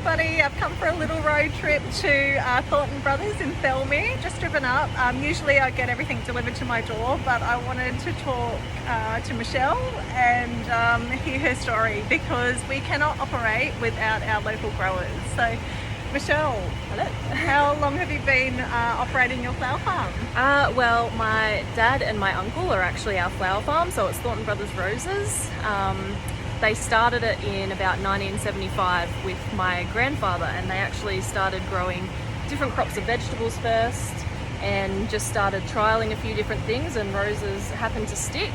everybody. I've come for a little road trip to Thornton Bros in Thelmy, just driven up. Usually I get everything delivered to my door, but I wanted to talk to Michelle and hear her story because we cannot operate without our local growers. So Michelle, hello. How long have you been operating your flower farm? Well, my dad and my uncle are actually our flower farm, so it's Thornton Bros Roses. They started it in about 1975 with my grandfather, and they actually started growing different crops of vegetables first and just started trialling a few different things, and roses happened to stick,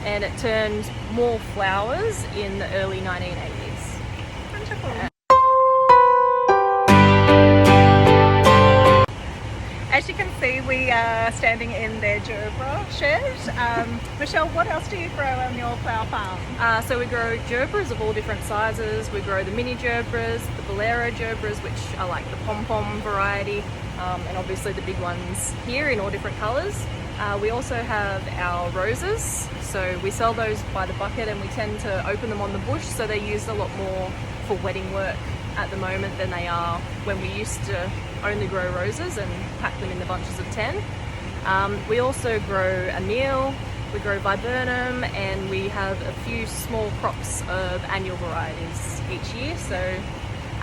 and it turned more flowers in the early 1980s. Wonderful. As you can see, we are standing in their gerbera shed. Michelle, what else do you grow on your flower farm? So we grow gerberas of all different sizes. We grow the mini gerberas, the bolero gerberas, which are like the pom-pom variety, and obviously the big ones here in all different colours. We also have our roses, so we sell those by the bucket and we tend to open them on the bush, so they're used a lot more for wedding work at the moment than they are when we used to only grow roses and pack them in the bunches of 10. We also grow anil, we grow viburnum, and we have a few small crops of annual varieties each year. So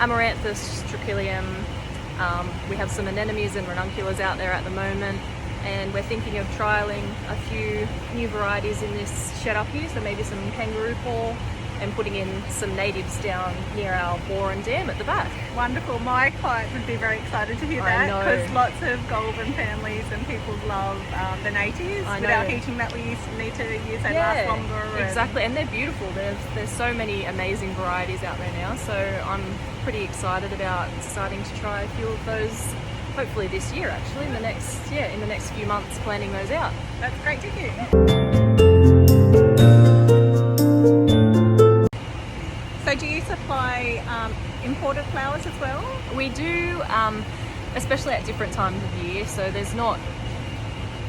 amaranthus, trachelium, we have some anemones and ranunculus out there at the moment, and we're thinking of trialling a few new varieties in this shed up here, so maybe some kangaroo paw, and putting in some natives down near our bore and dam at the back. Wonderful. My client would be very excited to hear that because lots of golden families and people love the natives without heating that we need to use. They last longer. Exactly, and they're beautiful. There's so many amazing varieties out there now, so I'm pretty excited about starting to try a few of those. Hopefully this year, actually, in the next few months, planning those out. That's great to hear. So do you supply imported flowers as well? We do, especially at different times of year. So there's not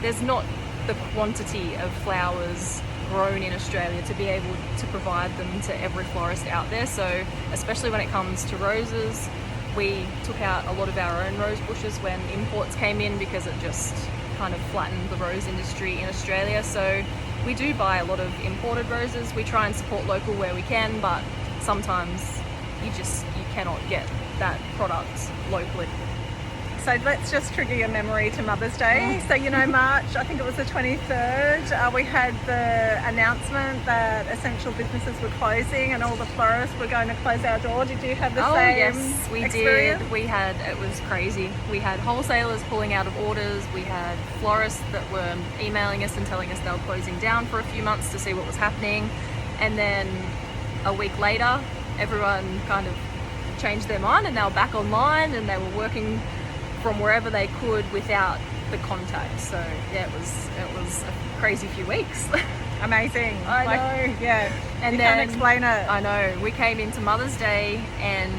the quantity of flowers grown in Australia to be able to provide them to every florist out there. So especially when it comes to roses, we took out a lot of our own rose bushes when imports came in because it just kind of flattened the rose industry in Australia. So we do buy a lot of imported roses. We try and support local where we can, but sometimes you cannot get that product locally. So let's just trigger your memory to Mother's Day. So March, I think it was the 23rd, we had the announcement that essential businesses were closing and all the florists were going to close our door. Did you have the same yes, we experience? did. It was crazy. We had wholesalers pulling out of orders. We had florists that were emailing us and telling us they were closing down for a few months to see what was happening. And then a week later, everyone kind of changed their mind and they were back online and they were working from wherever they could without the contact. So yeah, it was a crazy few weeks. Amazing. I know. Yeah. And you then, can't explain it. I know. We came into Mother's Day and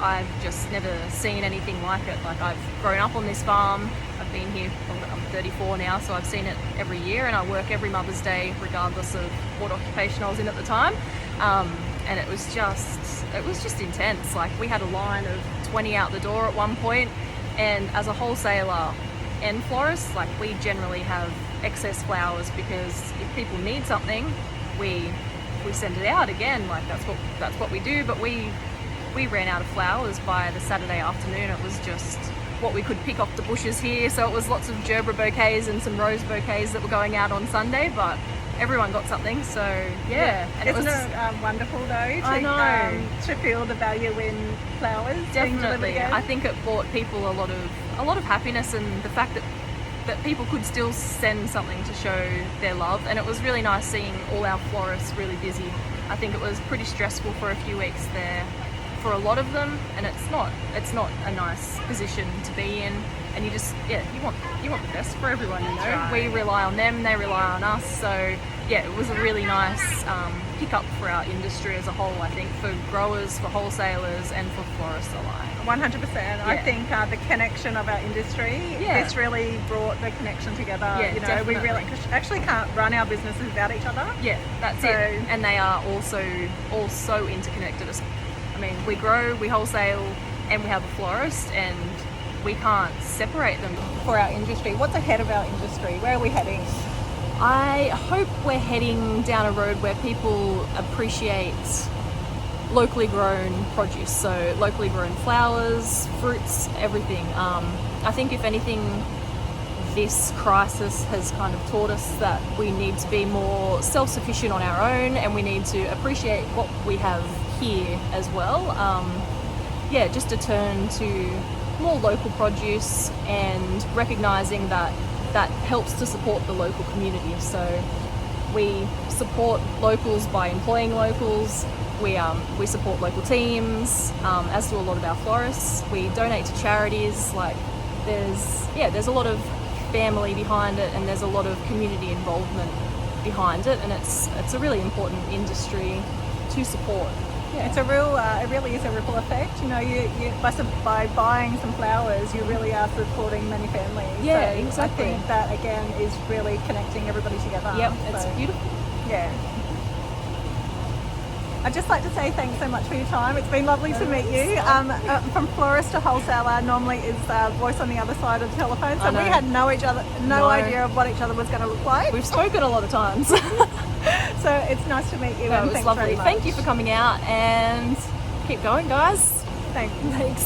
I've just never seen anything like it. Like, I've grown up on this farm. I've been here, I'm 34 now, so I've seen it every year, and I work every Mother's Day regardless of what occupation I was in at the time. And it was just intense. Like, we had a line of 20 out the door at one point, and as a wholesaler and florist, like, we generally have excess flowers because if people need something, we send it out again. Like, that's what we do. But we ran out of flowers by the Saturday afternoon. It was just what we could pick off the bushes here. So it was lots of gerbera bouquets and some rose bouquets that were going out on Sunday, but everyone got something. So yeah. And isn't it wonderful though to feel the value in flowers? Definitely. I think it brought people a lot of happiness, and the fact that people could still send something to show their love. And it was really nice seeing all our florists really busy. I think it was pretty stressful for a few weeks there for a lot of them, and it's not a nice position to be in, and you want the best for everyone, Right. We rely on them, they rely on us, so yeah, it was a really nice pick-up for our industry as a whole, I think, for growers, for wholesalers, and for florists alike. 100%. Yeah. I think the connection of our industry, this really brought the connection together. Yeah, definitely. We really actually can't run our businesses without each other. Yeah, that's it. And they are also all so interconnected. I mean, we grow, we wholesale, and we have a florist, and we can't separate them. For our industry, what's ahead of our industry? Where are we heading? I hope we're heading down a road where people appreciate locally grown produce, so locally grown flowers, fruits, everything. I think if anything, this crisis has kind of taught us that we need to be more self-sufficient on our own, and we need to appreciate what we have here as well. Just to turn to more local produce and recognizing that that helps to support the local community. So we support locals by employing locals. We support local teams, as do a lot of our florists. We donate to charities. Like there's a lot of family behind it, and there's a lot of community involvement behind it, and it's a really important industry to support. Yeah. It's a real, it really is a ripple effect. You know, you by buying some flowers, you really are supporting many families. Yeah, so exactly. I think that again is really connecting everybody together. Yep, it's beautiful. Yeah. I'd just like to say thanks so much for your time. It's been lovely to meet you. From florist to wholesaler normally is voice on the other side of the telephone, so we had no idea of what each other was going to look like. We've spoken a lot of times. So it's nice to meet you. No, And it was thanks lovely. very much. Thank you for coming out, and keep going, guys. Thanks.